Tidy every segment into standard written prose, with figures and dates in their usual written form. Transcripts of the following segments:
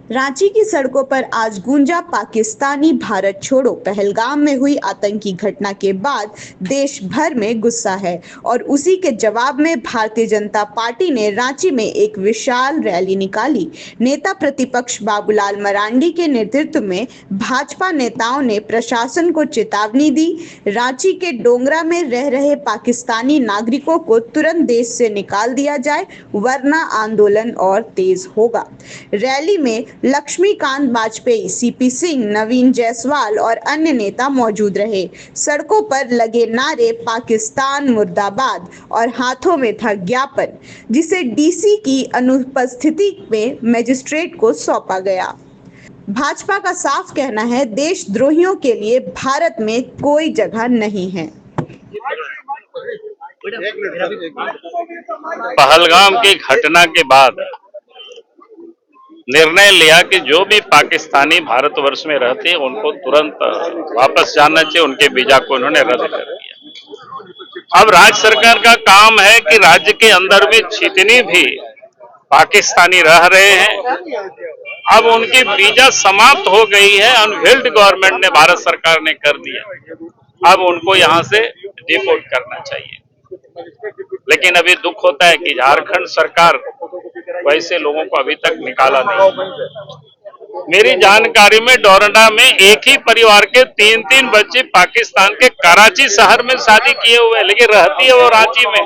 रांची की सड़कों पर आज गूंजा पाकिस्तानी भारत छोड़ो। पहलगाम में हुई आतंकी घटना के बाद देश भर में गुस्सा है और उसी के जवाब में भारतीय जनता पार्टी ने रांची में एक विशाल रैली निकाली। नेता प्रतिपक्ष बाबूलाल मरांडी के नेतृत्व में भाजपा नेताओं ने प्रशासन को चेतावनी दी। रांची के डोंगरा में रह रहे पाकिस्तानी नागरिकों को तुरंत देश से निकाल दिया जाए, वरना आंदोलन और तेज होगा। रैली में लक्ष्मीकांत वाजपेयी, सीपी सिंह, नवीन जायसवाल और अन्य नेता मौजूद रहे। सड़कों पर लगे नारे पाकिस्तान मुर्दाबाद और हाथों में था ज्ञापन, जिसे डीसी की अनुपस्थिति में मजिस्ट्रेट को सौंपा गया। भाजपा का साफ कहना है, देशद्रोहियों के लिए भारत में कोई जगह नहीं है। पहलगाम की घटना के बाद निर्णय लिया कि जो भी पाकिस्तानी भारतवर्ष में रहते हैं उनको तुरंत वापस जाना चाहिए। उनके वीजा को उन्होंने रद्द कर दिया। अब राज्य सरकार का काम है कि राज्य के अंदर में जितनी भी पाकिस्तानी रह रहे हैं, अब उनकी वीजा समाप्त हो गई है, अनवेल्ड गवर्नमेंट ने, भारत सरकार ने कर दिया। अब उनको यहां से डिपोर्ट करना चाहिए। लेकिन अभी दुख होता है कि झारखंड सरकार वैसे लोगों को अभी तक निकाला नहीं। मेरी जानकारी में डोरंडा में एक ही परिवार के 3-3 बच्चे पाकिस्तान के कराची शहर में शादी किए हुए, लेकिन रहती है वो रांची में।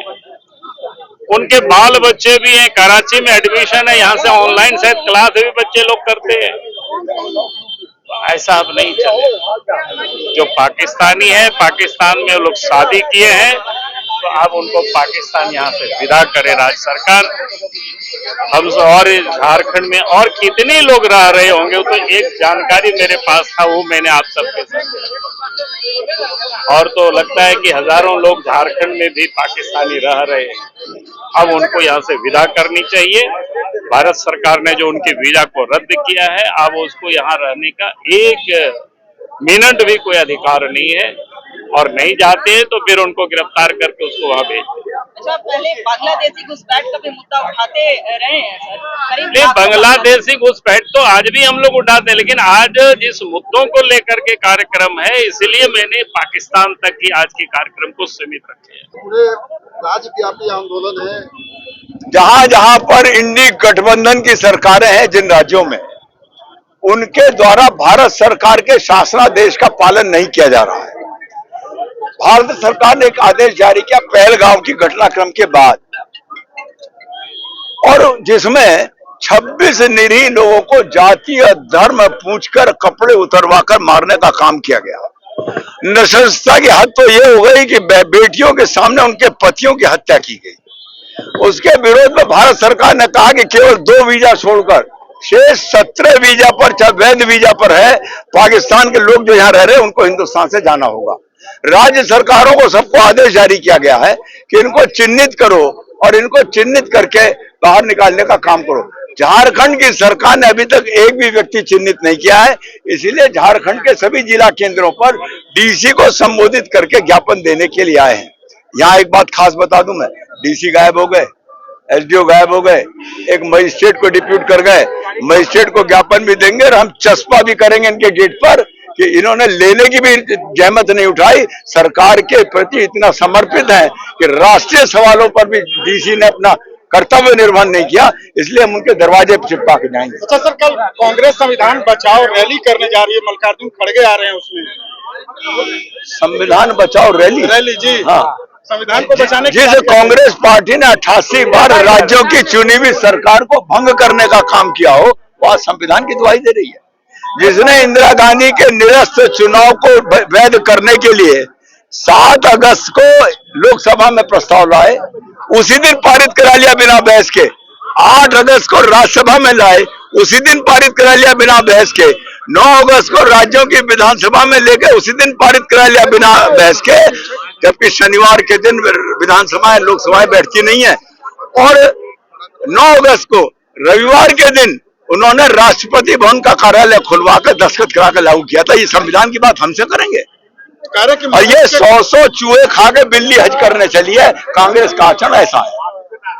उनके बाल बच्चे भी हैं, कराची में एडमिशन है, यहाँ से ऑनलाइन शायद क्लास भी बच्चे लोग करते हैं। ऐसा अब नहीं चले। जो पाकिस्तानी है, पाकिस्तान में वो लोग शादी किए हैं, तो अब उनको पाकिस्तान यहाँ से विदा करे राज्य सरकार। हम और झारखंड में और कितने लोग रह रहे होंगे, तो एक जानकारी मेरे पास था, वो मैंने आप सबके साथ। और तो लगता है कि हजारों लोग झारखंड में भी पाकिस्तानी रह रहे हैं। अब उनको यहाँ से विदा करनी चाहिए। भारत सरकार ने जो उनके वीजा को रद्द किया है, अब उसको यहाँ रहने का 1 मिनट भी कोई अधिकार नहीं है, और नहीं जाते हैं तो फिर उनको गिरफ्तार करके उसको वहां भेज दें। अच्छा, पहले बांग्लादेशी घुसपैठ का भी मुद्दा उठाते रहे हैं सर। नहीं, बांग्लादेशी घुसपैठ तो आज भी हम लोग उठाते हैं, लेकिन आज जिस मुद्दों को लेकर के कार्यक्रम है, इसलिए मैंने पाकिस्तान तक ही आज के कार्यक्रम को सीमित रखे हैं। पूरे राज्यव्यापी आंदोलन है। जहां जहां पर इंडी गठबंधन की सरकारें हैं, जिन राज्यों में, उनके द्वारा भारत सरकार के शासनादेश का पालन नहीं किया जा रहा है। भारत सरकार ने एक आदेश जारी किया पहलगाम की घटनाक्रम के बाद, और जिसमें 26 निरीह लोगों को जाति और धर्म पूछकर कपड़े उतरवाकर मारने का काम किया गया। नृशंसता की हद तो ये हो गई कि बेटियों के सामने उनके पतियों की हत्या की गई। उसके विरोध में भारत सरकार ने कहा कि केवल 2 वीजा छोड़कर शेष 17 वीजा पर, वैध वीजा पर है, पाकिस्तान के लोग जो यहाँ रह रहे हैं उनको हिंदुस्तान से जाना होगा। राज्य सरकारों को सबको आदेश जारी किया गया है कि इनको चिन्हित करो और इनको चिन्हित करके बाहर निकालने का काम करो। झारखंड की सरकार ने अभी तक एक भी व्यक्ति चिन्हित नहीं किया है, इसीलिए झारखंड के सभी जिला केंद्रों पर डीसी को संबोधित करके ज्ञापन देने के लिए आए हैं। यहाँ एक बात खास बता दूं मैं, डीसी गायब हो गए, एसडीओ गायब हो गए, एक मजिस्ट्रेट को डिप्यूट कर गए। मजिस्ट्रेट को ज्ञापन भी देंगे और हम चस्पा भी करेंगे इनके गेट पर कि इन्होंने लेने की भी जहमत नहीं उठाई। सरकार के प्रति इतना समर्पित है कि राष्ट्रीय सवालों पर भी डीसी ने अपना कर्तव्य निर्वहन नहीं किया, इसलिए हम उनके दरवाजे पर चिपका के जाएंगे। अच्छा सर, कल कांग्रेस संविधान बचाओ रैली करने जा रही है, मल्लिकार्जुन खड़गे आ रहे हैं उसमें। संविधान बचाओ रैली जी, हाँ, संविधान को बचाने जिस कांग्रेस पार्टी ने 88 बार राज्यों की चुनी हुई सरकार को भंग करने का काम किया हो, वो आज संविधान की दुहाई दे रही है। जिसने इंदिरा गांधी के निरस्त चुनाव को वैध करने के लिए 7 अगस्त को लोकसभा में प्रस्ताव लाए, उसी दिन पारित करा लिया बिना बहस के। 8 अगस्त को राज्यसभा में लाए, उसी दिन पारित करा लिया बिना बहस के। 9 अगस्त को राज्यों की विधानसभा में लेके उसी दिन पारित करा लिया बिना बहस के, जबकि शनिवार के दिन विधानसभाएं, लोकसभाएं बैठती नहीं है। और 9 अगस्त को रविवार के दिन उन्होंने राष्ट्रपति भवन का कार्यालय खुलवाकर दस्तखत कराकर लागू किया था। ये संविधान की बात हमसे करेंगे? और ये 100 चूहे खा के बिल्ली हज करने चली है। कांग्रेस का आचरण ऐसा है।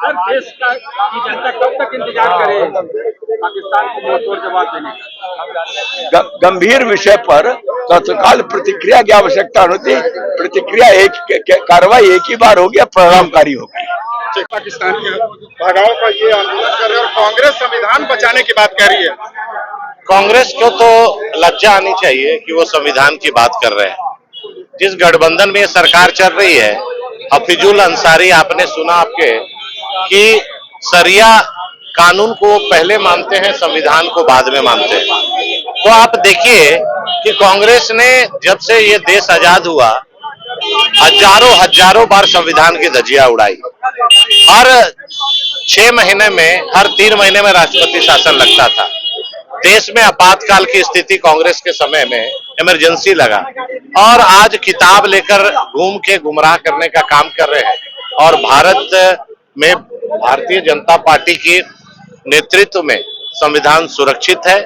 देश की जनता कब तक इंतजार करे? पाकिस्तान को मुंहतोड़ जवाब देने का? गंभीर विषय पर तत्काल प्रतिक्रिया की आवश्यकता होती है। प्रतिक्रिया कार्रवाई एक ही बार होगी, परिणामकारी होगी। पाकिस्तान के भगाव का ये आंदोलन कर रहे हैं और कांग्रेस संविधान बचाने की बात कह रही है। कांग्रेस को तो लज्जा आनी चाहिए कि वो संविधान की बात कर रहे हैं। जिस गठबंधन में सरकार चल रही है, हफीजुल अंसारी आपने सुना आपके कि सरिया कानून को पहले मानते हैं, संविधान को बाद में मानते हैं। तो आप देखिए कि कांग्रेस ने जब से ये देश आजाद हुआ हजारों बार संविधान की धज्जियां उड़ाई। हर 6 महीने में, हर 3 महीने में राष्ट्रपति शासन लगता था। देश में आपातकाल की स्थिति कांग्रेस के समय में इमरजेंसी लगा और आज किताब लेकर घूम के गुमराह करने का काम कर रहे हैं। और भारत में भारतीय जनता पार्टी की नेतृत्व में संविधान सुरक्षित है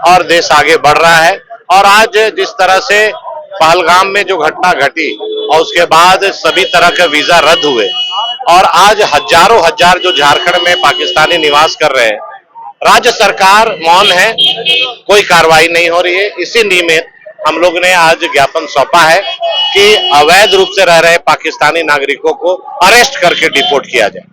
और देश आगे बढ़ रहा है। और आज जिस तरह से पहलगाम में जो घटना घटी और उसके बाद सभी तरह के वीजा रद्द हुए और आज हजारों हजार जो झारखंड में पाकिस्तानी निवास कर रहे हैं, राज्य सरकार मौन है, कोई कार्रवाई नहीं हो रही है। इसी निमित्त हम लोग ने आज ज्ञापन सौंपा है कि अवैध रूप से रह रहे पाकिस्तानी नागरिकों को अरेस्ट करके डिपोर्ट किया जाए।